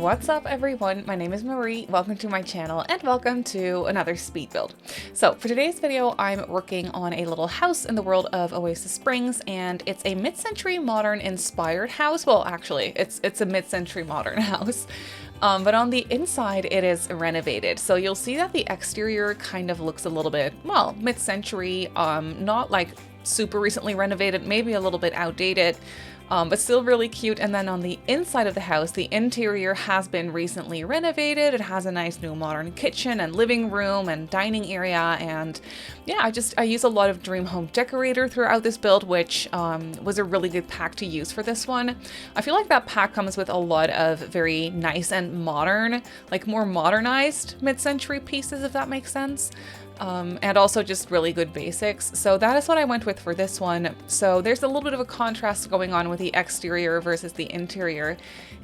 What's up everyone? My name is Marie. Welcome to my channel and welcome to another speed build. So for today's video, I'm working on a little house in the world of Oasis Springs, and it's a mid-century modern inspired house. Well, actually, it's a mid-century modern house. But on the inside, it is renovated. So you'll see that the exterior kind of looks a little bit, well, mid-century, not like super recently renovated, maybe a little bit outdated, but still really cute. And then on the inside of the house, the interior has been recently renovated. It has a nice new modern kitchen and living room and dining area. And yeah, I use a lot of Dream Home Decorator throughout this build, which was a really good pack to use for this one. I feel like that pack comes with a lot of very nice and modern, like more modernized mid-century pieces, if that makes sense. And also just really good basics. So that is what I went with for this one. So there's a little bit of a contrast going on with the exterior versus the interior,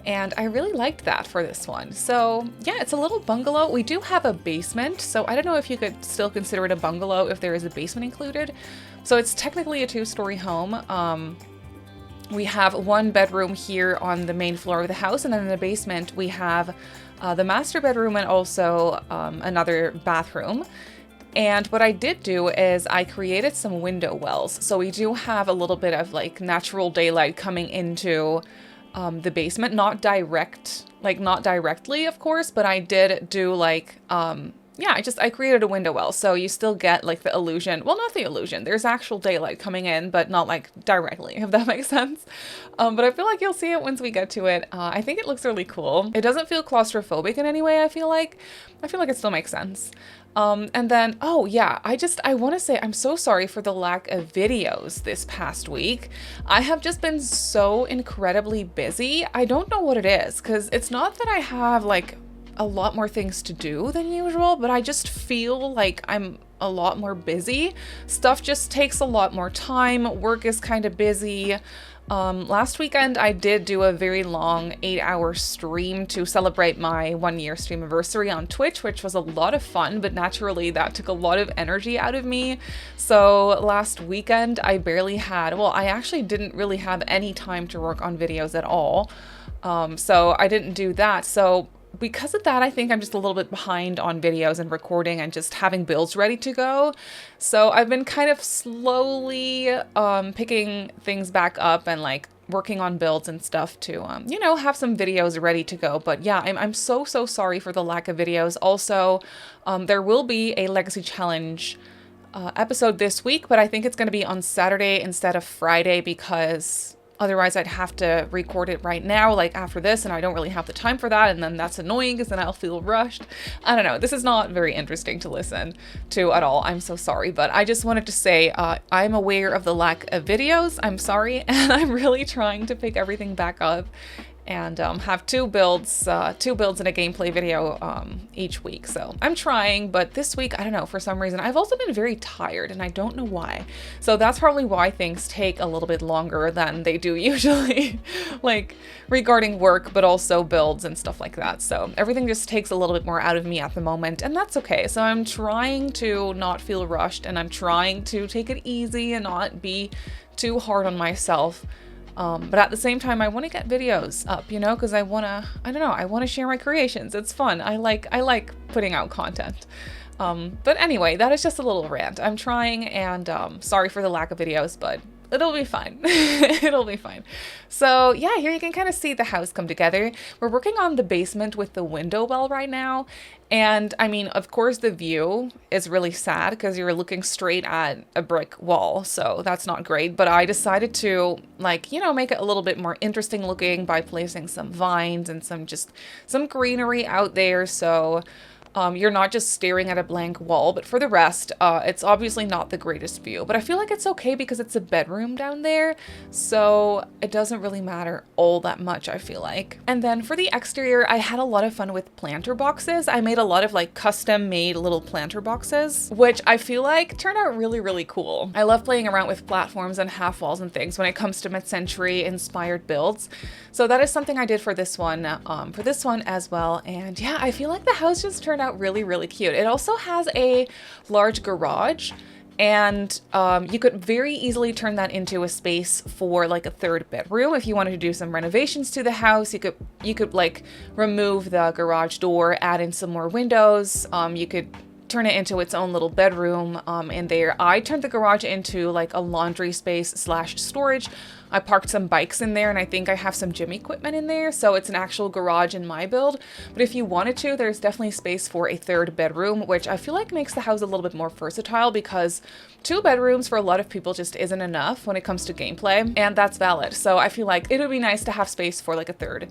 and I really liked that for this one. So yeah, it's a little bungalow. We do have a basement, so I don't know if you could still consider it a bungalow if there is a basement included. So it's technically a two-story home. We have one bedroom here on the main floor of the house, and then in the basement we have the master bedroom and also another bathroom. And what I did do is I created some window wells. So we do have a little bit of like natural daylight coming into the basement, not directly, of course, but I did do like, yeah, I created a window well. So you still get like the illusion, well, not the illusion, there's actual daylight coming in, but not like directly, if that makes sense. But I feel like you'll see it once we get to it. I think it looks really cool. It doesn't feel claustrophobic in any way, I feel like it still makes sense. And then, oh yeah, I want to say I'm so sorry for the lack of videos this past week. I have just been so incredibly busy. I don't know what it is, because it's not that I have like a lot more things to do than usual, but I just feel like I'm a lot more busy. Stuff just takes a lot more time. Work is kind of busy. Last weekend I did do a very long 8-hour stream to celebrate my 1-year stream anniversary on Twitch, which was a lot of fun, but naturally that took a lot of energy out of me. So last weekend I barely had, well, I actually didn't really have any time to work on videos at all. So I didn't do that. So because of that, I think I'm just a little bit behind on videos and recording and just having builds ready to go. So I've been kind of slowly picking things back up and like working on builds and stuff to, you know, have some videos ready to go. But yeah, I'm so sorry for the lack of videos. Also, there will be a Legacy Challenge episode this week, but I think it's going to be on Saturday instead of Friday, because otherwise I'd have to record it right now, like after this, and I don't really have the time for that, and then that's annoying because then I'll feel rushed. I don't know, this is not very interesting to listen to at all. I'm so sorry, but I just wanted to say I'm aware of the lack of videos. I'm sorry, and I'm really trying to pick everything back up and have two builds and a gameplay video each week. So I'm trying, but this week, I don't know, for some reason, I've also been very tired and I don't know why. So that's probably why things take a little bit longer than they do usually, like regarding work, but also builds and stuff like that. So everything just takes a little bit more out of me at the moment, and that's okay. So I'm trying to not feel rushed, and I'm trying to take it easy and not be too hard on myself. But at the same time, I want to get videos up, you know, because I want to share my creations. It's fun. I like putting out content. But anyway, that is just a little rant. I'm trying, and sorry for the lack of videos, but it'll be fine. It'll be fine. So yeah, here you can kind of see the house come together. We're working on the basement with the window well right now. And I mean, of course, the view is really sad because you're looking straight at a brick wall. So that's not great. But I decided to, like, you know, make it a little bit more interesting looking by placing some vines and some greenery out there. So you're not just staring at a blank wall, but for the rest, it's obviously not the greatest view, but I feel like it's okay because it's a bedroom down there, so it doesn't really matter all that much, I feel like. And then for the exterior, I had a lot of fun with planter boxes. I made a lot of like custom made little planter boxes, which I feel like turned out really cool. I love playing around with platforms and half walls and things when it comes to mid-century inspired builds. So that is something I did for this one as well. And yeah, I feel like the house just turned out really cute. It also has a large garage, And you could very easily turn that into a space for like a third bedroom. If you wanted to do some renovations to the house, you could like remove the garage door, add in some more windows. You could turn it into its own little bedroom in there. I turned the garage into like a laundry space slash storage. I parked some bikes in there, and I think I have some gym equipment in there, so it's an actual garage in my build. But if you wanted to, there's definitely space for a third bedroom, which I feel like makes the house a little bit more versatile, because 2 bedrooms for a lot of people just isn't enough when it comes to gameplay, and that's valid. So I feel like it would be nice to have space for like a third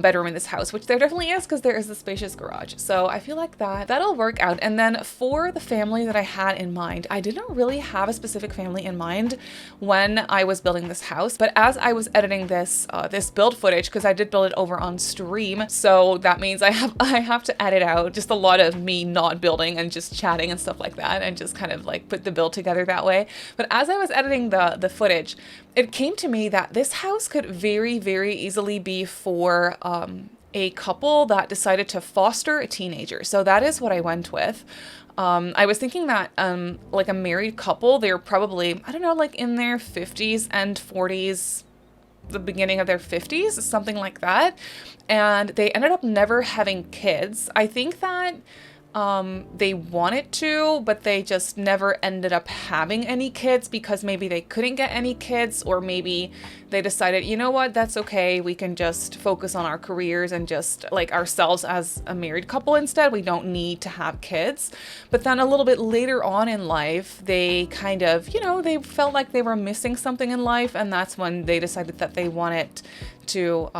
bedroom in this house, which there definitely is, because there is a spacious garage. So I feel like that'll work out. And then for the family that I had in mind, I didn't really have a specific family in mind when I was building this house, but as I was editing this build footage, because I did build it over on stream, so that means I have to edit out just a lot of me not building and just chatting and stuff like that, and just kind of like put the build together that way. But as I was editing the footage, it came to me that this house could very, very easily be for a couple that decided to foster a teenager. So that is what I went with. I was thinking that like a married couple, they're probably, I don't know, like in their 50s and 40s, the beginning of their 50s, something like that. And they ended up never having kids. I think that they wanted to, but they just never ended up having any kids, because maybe they couldn't get any kids, or maybe they decided, you know what, that's okay, we can just focus on our careers and just like ourselves as a married couple instead. We don't need to have kids. But then a little bit later on in life, they kind of, you know, they felt like they were missing something in life, and that's when they decided that they wanted to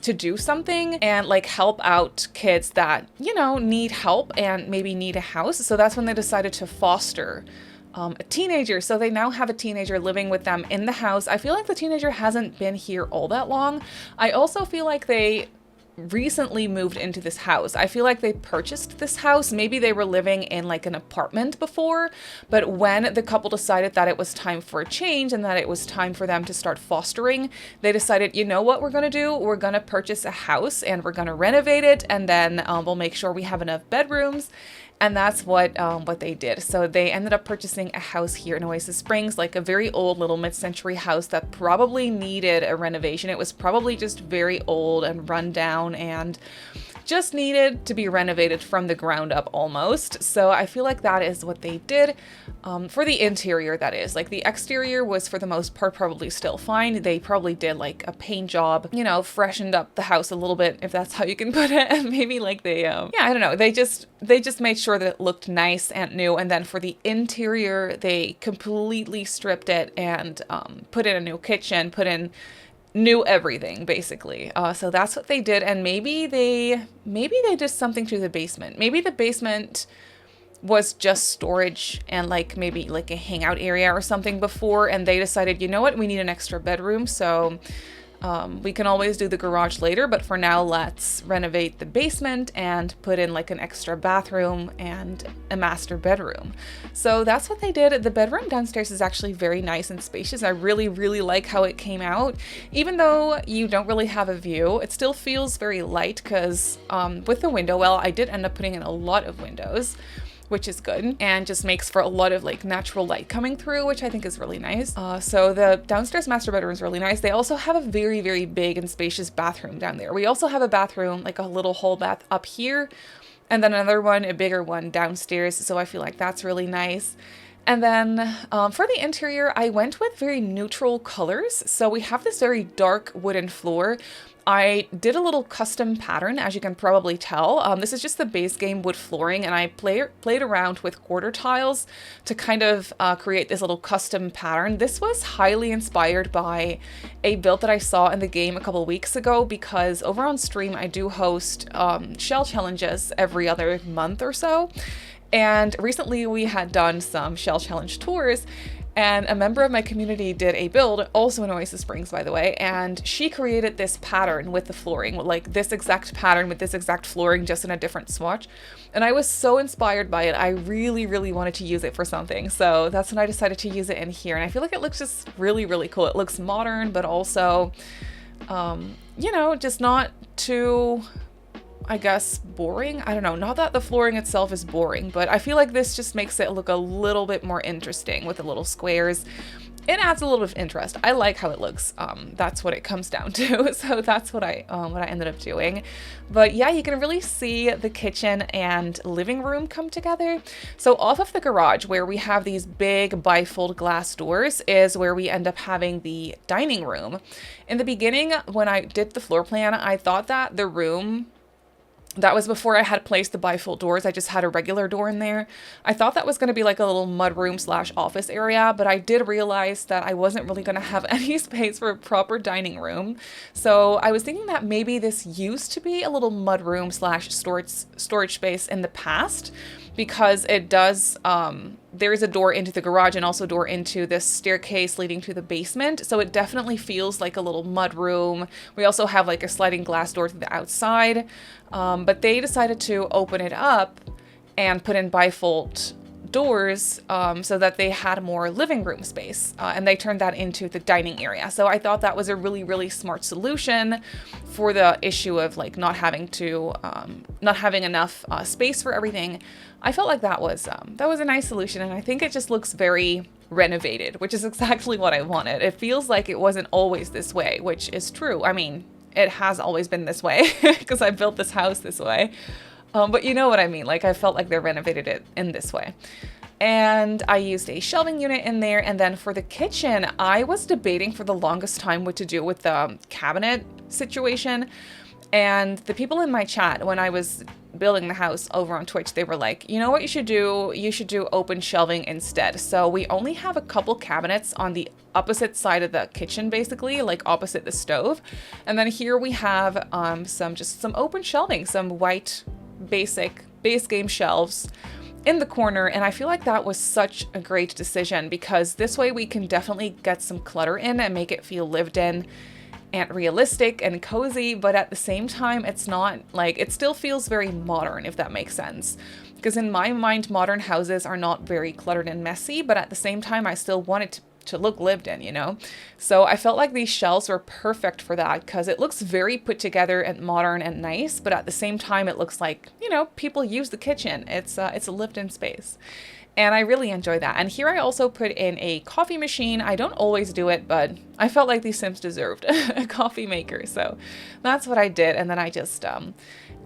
do something and like help out kids that, you know, need help and maybe need a house. So that's when they decided to foster a teenager. So they now have a teenager living with them in the house. I feel like the teenager hasn't been here all that long. I also feel like they recently moved into this house. I feel like they purchased this house. Maybe they were living in like an apartment before, but when the couple decided that it was time for a change and that it was time for them to start fostering, they decided, you know what we're going to do? We're going to purchase a house and we're going to renovate it, and then we'll make sure we have enough bedrooms. And that's what they did. So they ended up purchasing a house here in Oasis Springs, like a very old little mid-century house that probably needed a renovation. It was probably just very old and run down and just needed to be renovated from the ground up almost. So I feel like that is what they did. For the interior, that is. Like the exterior was for the most part probably still fine. They probably did like a paint job, you know, freshened up the house a little bit, if that's how you can put it. And maybe like they, yeah, I don't know. They just made sure that it looked nice and new. And then for the interior, they completely stripped it and put in a new kitchen, put in new everything basically. So that's what they did. And maybe they did something to the basement. Maybe the basement was just storage and like maybe like a hangout area or something before, and they decided, you know what, we need an extra bedroom, so we can always do the garage later, but for now let's renovate the basement and put in like an extra bathroom and a master bedroom. So that's what they did. The bedroom downstairs is actually very nice and spacious. I really, really like how it came out. Even though you don't really have a view, it still feels very light, because with the window well, I did end up putting in a lot of windows, which is good, and just makes for a lot of like natural light coming through, which I think is really nice. So the downstairs master bedroom is really nice. They also have a very, very big and spacious bathroom down there. We also have a bathroom, like a little hall bath up here, and then another one, a bigger one downstairs. So I feel like that's really nice. And then for the interior, I went with very neutral colors. So we have this very dark wooden floor. I did a little custom pattern, as you can probably tell. This is just the base game wood flooring, and I played around with quarter tiles to kind of create this little custom pattern. This was highly inspired by a build that I saw in the game a couple weeks ago, because over on stream I do host shell challenges every other month or so. And recently we had done some shell challenge tours, and a member of my community did a build, also in Oasis Springs, by the way, and she created this pattern with the flooring, like this exact pattern with this exact flooring, just in a different swatch. And I was so inspired by it. I really, really wanted to use it for something. So that's when I decided to use it in here. And I feel like it looks just really, really cool. It looks modern, but also, you know, just not too I guess, boring. I don't know. Not that the flooring itself is boring, but I feel like this just makes it look a little bit more interesting with the little squares. It adds a little bit of interest. I like how it looks. That's what it comes down to. So that's what I ended up doing. But yeah, you can really see the kitchen and living room come together. So off of the garage, where we have these big bifold glass doors, is where we end up having the dining room. In the beginning, when I did the floor plan, I thought that the room, that was before I had placed the bifold doors. I just had a regular door in there. I thought that was going to be like a little mudroom slash office area, but I did realize that I wasn't really going to have any space for a proper dining room. So I was thinking that maybe this used to be a little mudroom slash storage space in the past, because it does, there is a door into the garage and also a door into this staircase leading to the basement. So it definitely feels like a little mud room. We also have like a sliding glass door to the outside. But they decided to open it up and put in bifold doors so that they had more living room space, and they turned that into the dining area. So I thought that was a really, really smart solution for the issue of like not having enough space for everything. I felt like that was a nice solution, and I think it just looks very renovated, which is exactly what I wanted. It feels like it wasn't always this way, which is true. I mean, it has always been this way because I built this house this way. But you know what I mean? Like, I felt like they renovated it in this way. And I used a shelving unit in there. And then for the kitchen, I was debating for the longest time what to do with the cabinet situation. And the people in my chat, when I was building the house over on Twitch, they were like, you know what you should do? You should do open shelving instead. So we only have a couple cabinets on the opposite side of the kitchen, basically, like opposite the stove. And then here we have some open shelving, some white basic base game shelves in the corner. And I feel like that was such a great decision, because this way we can definitely get some clutter in and make it feel lived in and realistic and cozy, but at the same time, it's not like, it still feels very modern, if that makes sense. Because in my mind, modern houses are not very cluttered and messy, but at the same time, I still want it to look lived in, you know? So I felt like these shelves were perfect for that, because it looks very put together and modern and nice, but at the same time, it looks like, you know, people use the kitchen. It's a lived-in space. And I really enjoy that. And here I also put in a coffee machine. I don't always do it, but I felt like these Sims deserved a coffee maker. So that's what I did. And then I just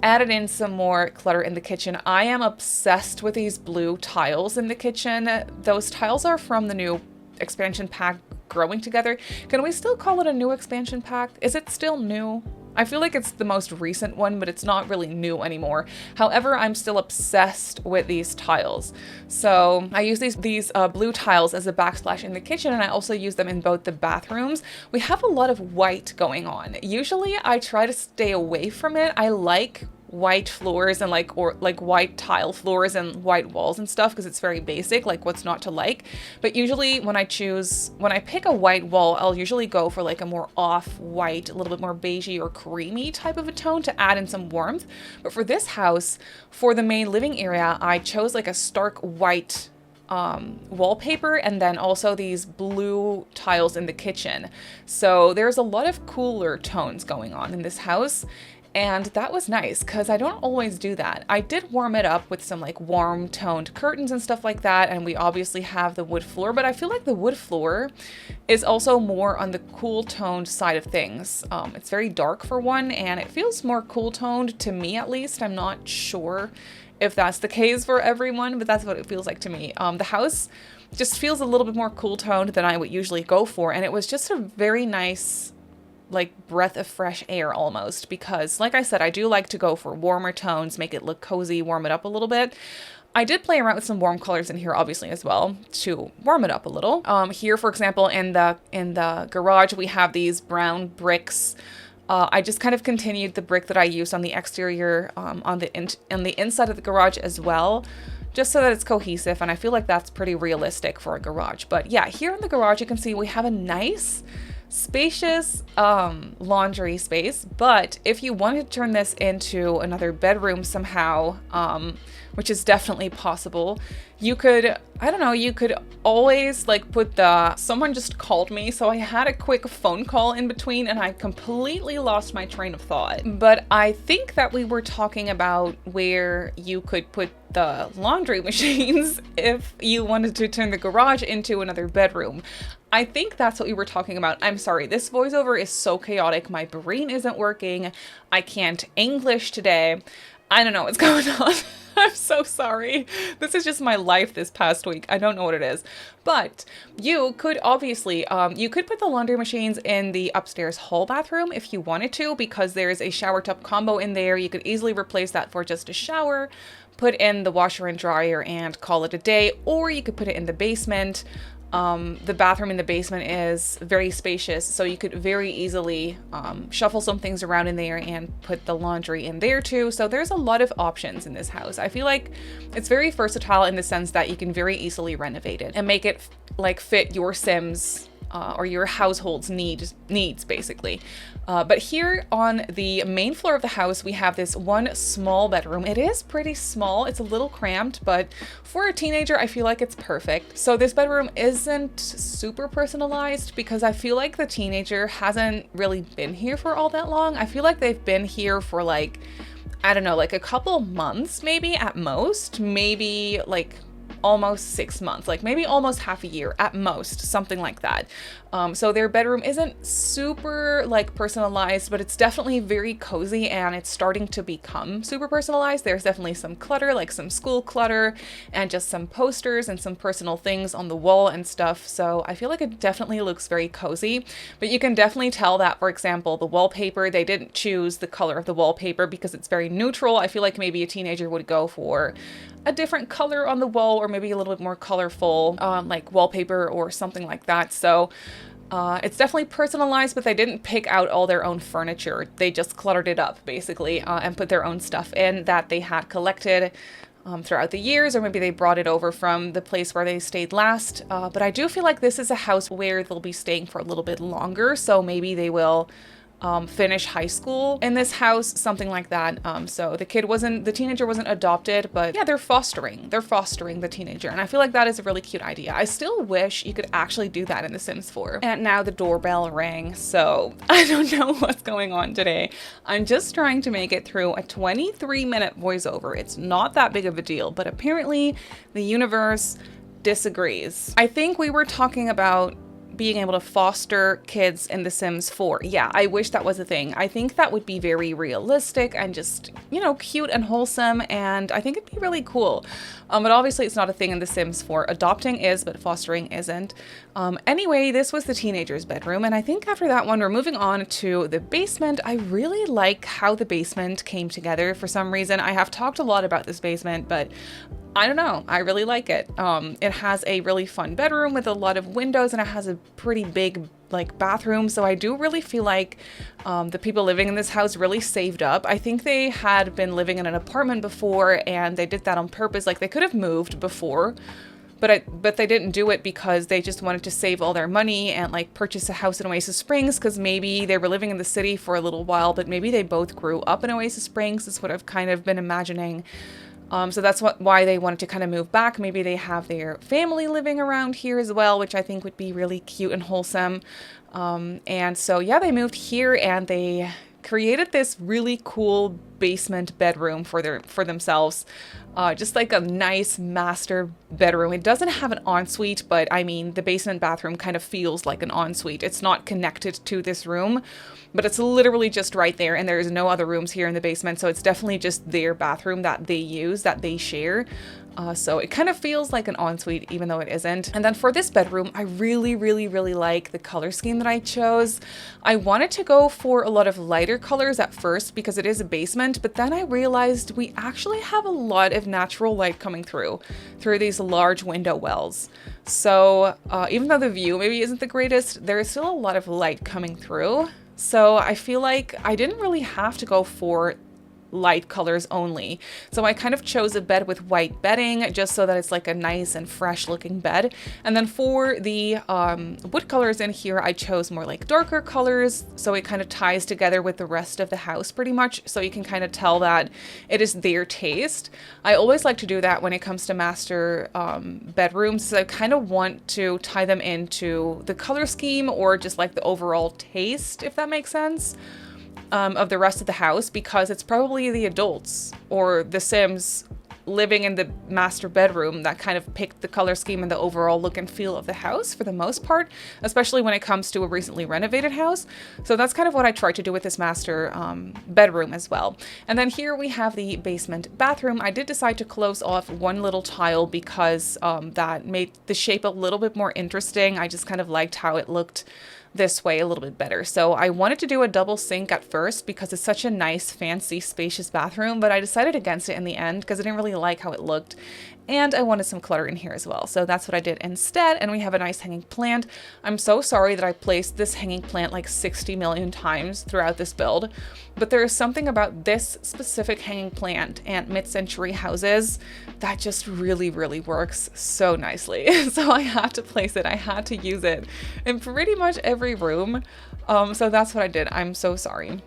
added in some more clutter in the kitchen. I am obsessed with these blue tiles in the kitchen. Those tiles are from the new expansion pack, Growing Together. Can we still call it a new expansion pack? Is it still new? I feel like it's the most recent one, but it's not really new anymore. However, I'm still obsessed with these tiles. So I use these blue tiles as a backsplash in the kitchen, and I also use them in both the bathrooms. We have a lot of white going on. Usually I try to stay away from it. I like white floors and like white tile floors and white walls and stuff, because it's very basic, like what's not to like. But usually when I pick a white wall, I'll usually go for like a more off-white, a little bit more beigey or creamy type of a tone to add in some warmth. But for this house, for the main living area, I chose like a stark white wallpaper, and then also these blue tiles in the kitchen. So there's a lot of cooler tones going on in this house. And that was nice, because I don't always do that. I did warm it up with some like warm toned curtains and stuff like that. And we obviously have the wood floor, but I feel like the wood floor is also more on the cool toned side of things. It's very dark for one, and it feels more cool toned to me, at least. I'm not sure if that's the case for everyone, but that's what it feels like to me. The house just feels a little bit more cool toned than I would usually go for. And it was just a very nice, like, breath of fresh air almost, because like I said, I do like to go for warmer tones, make it look cozy, warm it up a little bit. I did play around with some warm colors in here obviously as well to warm it up a little. Here, for example, in the garage, we have these brown bricks. I just kind of continued the brick that I used on the exterior, on the inside of the garage as well, just so that it's cohesive, and I feel like that's pretty realistic for a garage. But yeah, here in the garage, you can see we have a nice spacious laundry space. But if you wanted to turn this into another bedroom somehow, which is definitely possible. You could, I don't know, you could always like put someone just called me, so I had a quick phone call in between and I completely lost my train of thought. But I think that we were talking about where you could put the laundry machines if you wanted to turn the garage into another bedroom. I think that's what we were talking about. I'm sorry, this voiceover is so chaotic. My brain isn't working. I can't English today. I don't know what's going on. I'm so sorry. This is just my life this past week. I don't know what it is. But you could obviously, you could put the laundry machines in the upstairs hall bathroom if you wanted to, because there's a shower tub combo in there. You could easily replace that for just a shower, put in the washer and dryer and call it a day, or you could put it in the basement. The bathroom in the basement is very spacious, so you could very easily shuffle some things around in there and put the laundry in there too. So there's a lot of options in this house. I feel like it's very versatile in the sense that you can very easily renovate it and make it like fit your Sims or your household's needs basically. But here on the main floor of the house, we have this one small bedroom. It is pretty small. It's a little cramped, but for a teenager, I feel like it's perfect. So this bedroom isn't super personalized because I feel like the teenager hasn't really been here for all that long. I feel like they've been here for like, I don't know, like a couple months maybe at most, maybe like almost 6 months, like maybe almost half a year at most, something like that. So their bedroom isn't super like personalized, but it's definitely very cozy and it's starting to become super personalized. There's definitely some clutter, like some school clutter and just some posters and some personal things on the wall and stuff. So I feel like it definitely looks very cozy, but you can definitely tell that, for example, the wallpaper, they didn't choose the color of the wallpaper because it's very neutral. I feel like maybe a teenager would go for a different color on the wall or maybe a little bit more colorful like wallpaper or something like that. So it's definitely personalized, but they didn't pick out all their own furniture. They just cluttered it up basically and put their own stuff in that they had collected throughout the years, or maybe they brought it over from the place where they stayed last. But I do feel like this is a house where they'll be staying for a little bit longer. So maybe they will finish high school in this house, something like that. So the teenager wasn't adopted, but yeah, they're fostering the teenager. And I feel like that is a really cute idea. I still wish you could actually do that in The Sims 4. And now the doorbell rang, so I don't know what's going on today. I'm just trying to make it through a 23-minute voiceover. It's not that big of a deal, but apparently the universe disagrees. I think we were talking about being able to foster kids in The Sims 4. Yeah, I wish that was a thing. I think that would be very realistic and just, you know, cute and wholesome, and I think it'd be really cool. But obviously it's not a thing in The Sims 4. Adopting is, but fostering isn't. Anyway, this was the teenager's bedroom, and I think after that one, we're moving on to the basement. I really like how the basement came together for some reason. I have talked a lot about this basement, but I don't know, I really like it. It has a really fun bedroom with a lot of windows, and it has a pretty big like bathroom. So I do really feel like the people living in this house really saved up. I think they had been living in an apartment before and they did that on purpose. Like they could have moved before, but they didn't do it because they just wanted to save all their money and like purchase a house in Oasis Springs, because maybe they were living in the city for a little while, but maybe they both grew up in Oasis Springs is what I've kind of been imagining. So that's why they wanted to kind of move back. Maybe they have their family living around here as well, which I think would be really cute and wholesome. And so, yeah, they moved here and they created this really cool basement bedroom for themselves. Just like a nice master bedroom. It doesn't have an ensuite, but I mean, the basement bathroom kind of feels like an ensuite. It's not connected to this room, but it's literally just right there, and there's no other rooms here in the basement, so it's definitely just their bathroom that they use, that they share. So it kind of feels like an ensuite, even though it isn't. And then for this bedroom, I really, really, really like the color scheme that I chose. I wanted to go for a lot of lighter colors at first because it is a basement, but then I realized we actually have a lot of natural light coming through these large window wells. So even though the view maybe isn't the greatest, there is still a lot of light coming through. So I feel like I didn't really have to go for light colors only. So I kind of chose a bed with white bedding just so that it's like a nice and fresh looking bed. And then for the wood colors in here, I chose more like darker colors, so it kind of ties together with the rest of the house pretty much, so you can kind of tell that it is their taste. I always like to do that when it comes to master bedrooms, so I kind of want to tie them into the color scheme or just like the overall taste, if that makes sense, of the rest of the house, because it's probably the adults or the Sims living in the master bedroom that kind of picked the color scheme and the overall look and feel of the house for the most part, especially when it comes to a recently renovated house. So that's kind of what I tried to do with this master bedroom as well. And then here we have the basement bathroom. I did decide to close off one little tile because that made the shape a little bit more interesting. I just kind of liked how it looked this way a little bit better. So I wanted to do a double sink at first because it's such a nice, fancy, spacious bathroom, but I decided against it in the end because I didn't really like how it looked. And I wanted some clutter in here as well. So that's what I did instead. And we have a nice hanging plant. I'm so sorry that I placed this hanging plant like 60 million times throughout this build, but there is something about this specific hanging plant and mid-century houses that just really, really works so nicely. So I had to place it. I had to use it in pretty much every room. So that's what I did. I'm so sorry.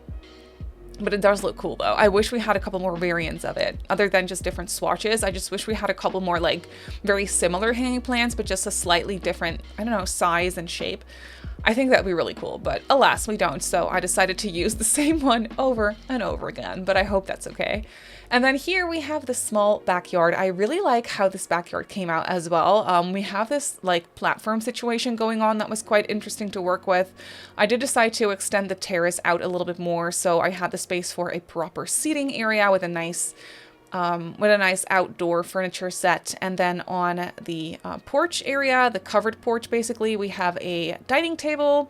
But it does look cool though. I wish we had a couple more variants of it other than just different swatches. I just wish we had a couple more like very similar hanging plants, but just a slightly different, I don't know, size and shape. I think that'd be really cool, but alas, we don't. So I decided to use the same one over and over again, but I hope that's okay. And then here we have the small backyard. I really like how this backyard came out as well. We have this like platform situation going on that was quite interesting to work with. I did decide to extend the terrace out a little bit more, so I had the space for a proper seating area with a nice outdoor furniture set. And then on the porch area, the covered porch basically, we have a dining table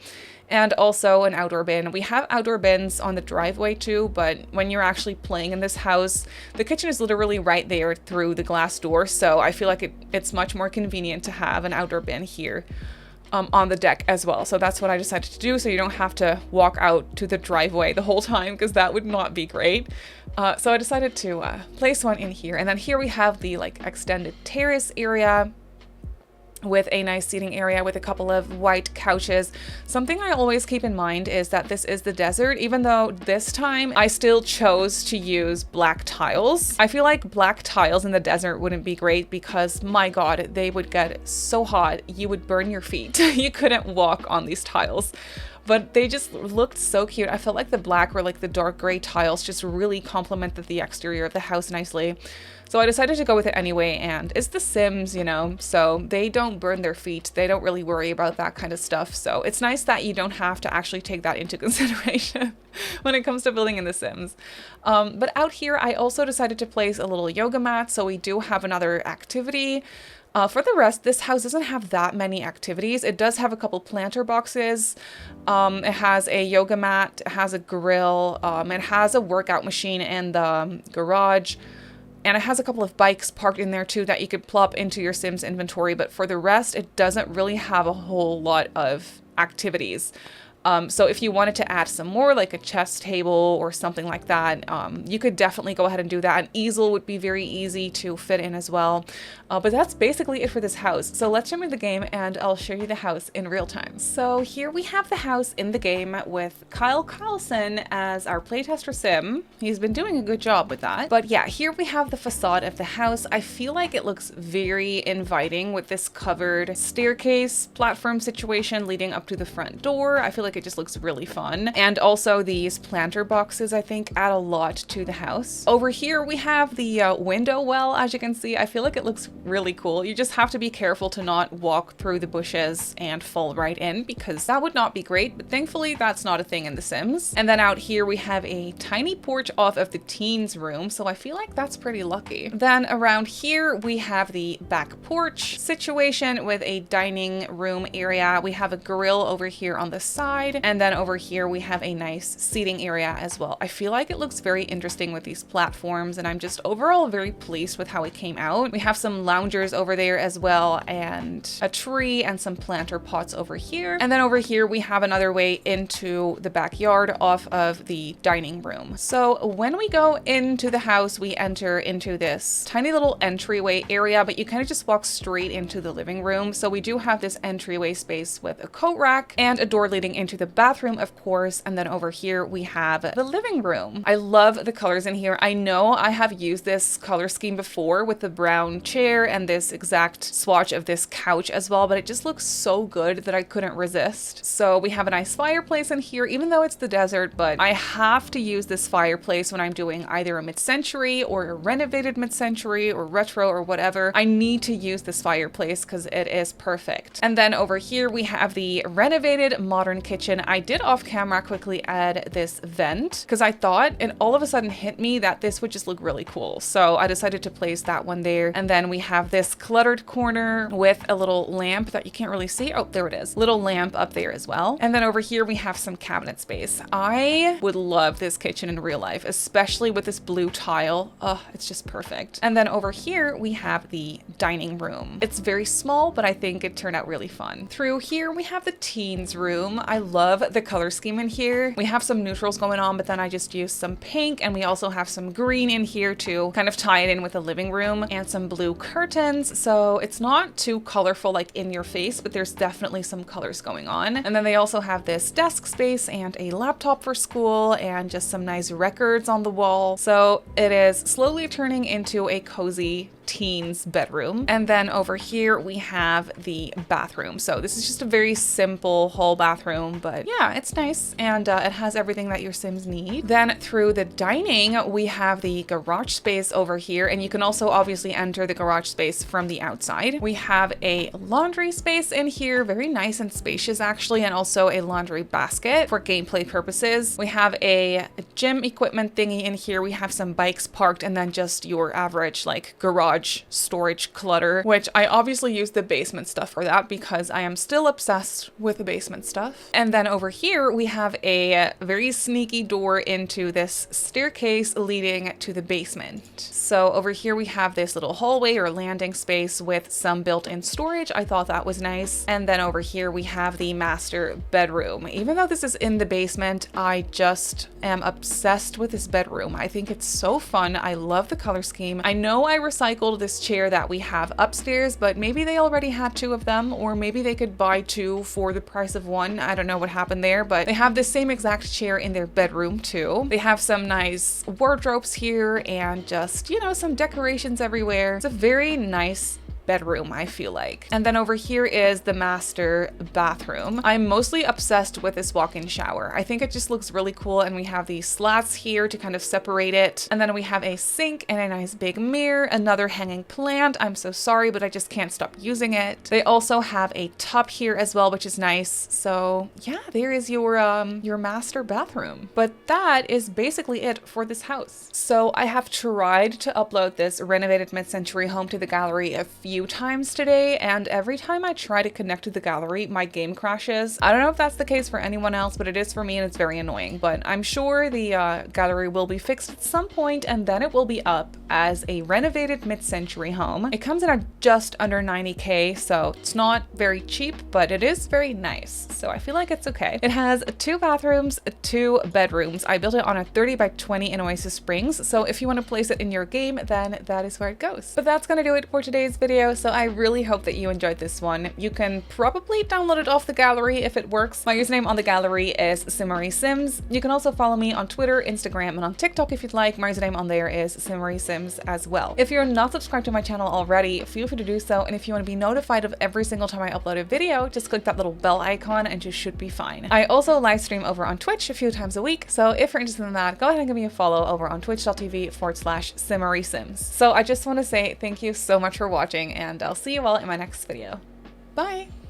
and also an outdoor bin. We have outdoor bins on the driveway too, but when you're actually playing in this house, the kitchen is literally right there through the glass door, so I feel like it's much more convenient to have an outdoor bin here on the deck as well. So that's what I decided to do, so you don't have to walk out to the driveway the whole time, because that would not be great. So I decided to place one in here. And then here we have the like extended terrace area with a nice seating area with a couple of white couches. Something I always keep in mind is that this is the desert, even though this time I still chose to use black tiles. I feel like black tiles in the desert wouldn't be great because, my God, they would get so hot, you would burn your feet. You couldn't walk on these tiles. But they just looked so cute. I felt like the black or like the dark gray tiles just really complemented the exterior of the house nicely. So I decided to go with it anyway, and it's The Sims, you know, so they don't burn their feet. They don't really worry about that kind of stuff. So it's nice that you don't have to actually take that into consideration when it comes to building in The Sims. But out here, I also decided to place a little yoga mat, so we do have another activity. For the rest, this house doesn't have that many activities. It does have a couple planter boxes. It has a yoga mat, it has a grill, it has a workout machine in the garage, and it has a couple of bikes parked in there too that you could plop into your Sims inventory. But for the rest, it doesn't really have a whole lot of activities. So if you wanted to add some more, like a chess table or something like that, you could definitely go ahead and do that. An easel would be very easy to fit in as well. But that's basically it for this house. So let's jump into the game and I'll show you the house in real time. So here we have the house in the game with Kyle Carlson as our playtester Sim. He's been doing a good job with that. But yeah, here we have the facade of the house. I feel like it looks very inviting with this covered staircase platform situation leading up to the front door. I feel like it just looks really fun. And also these planter boxes, I think, add a lot to the house. Over here we have the window well. As you can see, I feel like it looks really cool. You just have to be careful to not walk through the bushes and fall right in, because that would not be great, but thankfully that's not a thing in The Sims. And then out here we have a tiny porch off of the teens room, so I feel like that's pretty lucky. Then around here we have the back porch situation with a dining room area. We have a grill over here on the side. side. And then over here we have a nice seating area as well. I feel like it looks very interesting with these platforms, and I'm just overall very pleased with how it came out. We have some loungers over there as well, and a tree and some planter pots over here. And then over here we have another way into the backyard off of the dining room. So when we go into the house, we enter into this tiny little entryway area, but you kind of just walk straight into the living room. So we do have this entryway space with a coat rack and a door leading into the bathroom, of course. And then over here we have the living room. I love the colors in here. I know I have used this color scheme before with the brown chair and this exact swatch of this couch as well, but it just looks so good that I couldn't resist. So we have a nice fireplace in here, even though it's the desert, but I have to use this fireplace when I'm doing either a mid-century or a renovated mid-century or retro or whatever. I need to use this fireplace because it is perfect. And then over here we have the renovated modern kitchen. I did off camera quickly add this vent because I thought it all of a sudden hit me that this would just look really cool. So I decided to place that one there. And then we have this cluttered corner with a little lamp that you can't really see. Oh, there it is. Little lamp up there as well. And then over here we have some cabinet space. I would love this kitchen in real life, especially with this blue tile. Oh, it's just perfect. And then over here we have the dining room. It's very small, but I think it turned out really fun. Through here we have the teens room. I love the color scheme in here. We have some neutrals going on, but then I just used some pink, and we also have some green in here to kind of tie it in with the living room, and some blue curtains. So it's not too colorful like in your face, but there's definitely some colors going on. And then they also have this desk space and a laptop for school and just some nice records on the wall. So it is slowly turning into a cozy teens bedroom. And then over here we have the bathroom. So this is just a very simple hall bathroom, but yeah, it's nice, and it has everything that your Sims need. Then through the dining we have the garage space over here, and you can also obviously enter the garage space from the outside. We have a laundry space in here, very nice and spacious actually, and also a laundry basket for gameplay purposes. We have a gym equipment thingy in here. We have some bikes parked, and then just your average like garage storage clutter, which I obviously use the basement stuff for that because I am still obsessed with the basement stuff. And then over here we have a very sneaky door into this staircase leading to the basement. So over here we have this little hallway or landing space with some built-in storage. I thought that was nice. And then over here we have the master bedroom. Even though this is in the basement, I just am obsessed with this bedroom. I think it's so fun. I love the color scheme. I know I recycled this chair that we have upstairs, but maybe they already had two of them, or maybe they could buy two for the price of one. I don't know what happened there, but they have the same exact chair in their bedroom too. They have some nice wardrobes here and just, you know, some decorations everywhere. It's a very nice bedroom, I feel like. And then over here is the master bathroom. I'm mostly obsessed with this walk-in shower. I think it just looks really cool, and we have these slats here to kind of separate it. And then we have a sink and a nice big mirror, another hanging plant. I'm so sorry, but I just can't stop using it. They also have a tub here as well, which is nice. So yeah, there is your master bathroom. But that is basically it for this house. So I have tried to upload this renovated mid-century home to the gallery a few times today, and every time I try to connect to the gallery, my game crashes. I don't know if that's the case for anyone else, but it is for me, and it's very annoying. But I'm sure the gallery will be fixed at some point, and then it will be up as a renovated mid-century home. It comes in at just under 90K, so it's not very cheap, but it is very nice. So I feel like it's okay. It has 2 bathrooms, 2 bedrooms. I built it on a 30 by 20 in Oasis Springs, so if you want to place it in your game, then that is where it goes. But that's gonna do it for today's video. So I really hope that you enjoyed this one. You can probably download it off the gallery if it works. My username on the gallery is Simmary Sims. You can also follow me on Twitter, Instagram, and on TikTok if you'd like. My username on there is Simmary Sims as well. If you're not subscribed to my channel already, feel free to do so. And if you want to be notified of every single time I upload a video, just click that little bell icon and you should be fine. I also live stream over on Twitch a few times a week. So if you're interested in that, go ahead and give me a follow over on twitch.tv/Simmary Sims. So I just want to say thank you so much for watching, and I'll see you all in my next video. Bye!